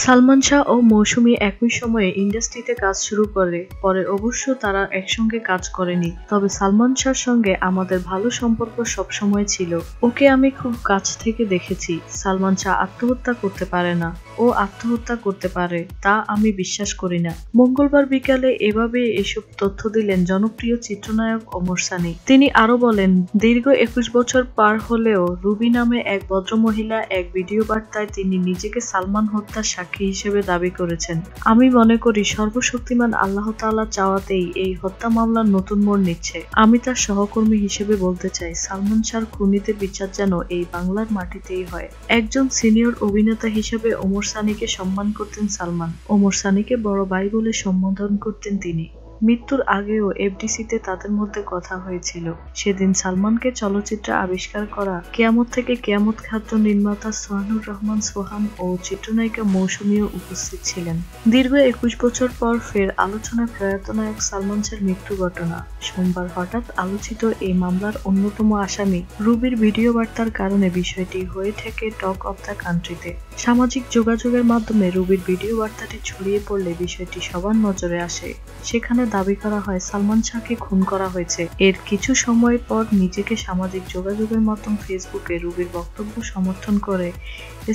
সালমান শাহ ও মৌসুমী একই সময়ে ইন্ডাস্ট্রিতে কাজ শুরু করে, পরে অবশ্য তারা একসঙ্গে কাজ করেনি। তবে সালমান শাহর সঙ্গে আমাদের ভালো সম্পর্ক সবসময় ছিল। ওকে আমি খুব কাছ থেকে দেখেছি। সালমান শাহ আত্মহত্যা করতে পারে না, ও আত্মহত্যা করতে পারে তা আমি বিশ্বাস করি না। মঙ্গলবার বিকালে এভাবে এসব তথ্য দিলেন জনপ্রিয় চিত্রনায়ক ওমর সানি। তিনি আরো বলেন, দীর্ঘ 21 বছর পার হলেও রুবি নামে এক ভদ্রমহিলা এক ভিডিও বার্তায় তিনি নিজেকে সালমান হত্যার সাক্ষী হিসেবে দাবি করেছেন। আমি মনে করি সর্বশক্তিমান আল্লাহ তাআলা চাওয়াতেই এই হত্যা মামলা নতুন মোড় নিচ্ছে। আমি তার সহকর্মী হিসেবে বলতে চাই, সালমান শাহর খুনিদের বিচার যেন এই বাংলার মাটিতেই হয়। একজন সিনিয়র অভিনেতা হিসেবে ওমর সানিকে সম্মান করতেন সালমান। ওমর সানিকে বড় ভাই বলে সম্বোধন করতেন তিনি। মৃত্যুর আগেও এফডিসিতে তাদের মধ্যে কথা হয়েছিল। সেদিন সালমানকে চলচ্চিত্রে আবিষ্কার করা কিয়ামত থেকে কিয়ামত খ্যাত নির্মাতা সোহানুর রহমান সোহান ও চিত্রনায়িকা মৌসুমীও উপস্থিত ছিলেন। দীর্ঘ 21 বছর পর ফের আলোচনায় প্রয়াত নায়ক সালমান শাহর মৃত্যু ঘটনা। সোমবার হঠাৎ আলোচিত এই মামলার অন্যতম আসামি রুবির ভিডিও বার্তার কারণে বিষয়টি হয়ে থাকে টক অব দ্য কান্ট্রিতে। সামাজিক যোগাযোগের মাধ্যমে রুবির ভিডিও বার্তাটি ছড়িয়ে পড়লে বিষয়টি সবার নজরে আসে। সেখানে দাবি করা হয় সালমান শাহকে খুন করা হয়েছে। এর কিছু সময় পর নিজেকে সামাজিক যোগাযোগের মাধ্যম ফেসবুকে রুবির বক্তব্য সমর্থন করে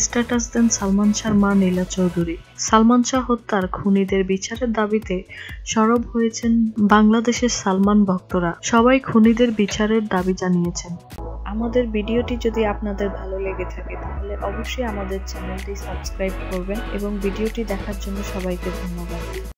স্ট্যাটাস দেন সালমান শাহর মা নীলা চৌধুরী। সালমান শাহ হত্যার খুনিদের বিচারের দাবিতে সরব হয়েছেন বাংলাদেশের সালমান ভক্তরা। সবাই খুনিদের বিচারের দাবি জানিয়েছেন। আমাদের ভিডিওটি যদি আপনাদের ভালো লেগে থাকে তাহলে অবশ্যই আমাদের চ্যানেলটি সাবস্ক্রাইব করবেন এবং ভিডিওটি দেখার জন্য সবাইকে ধন্যবাদ।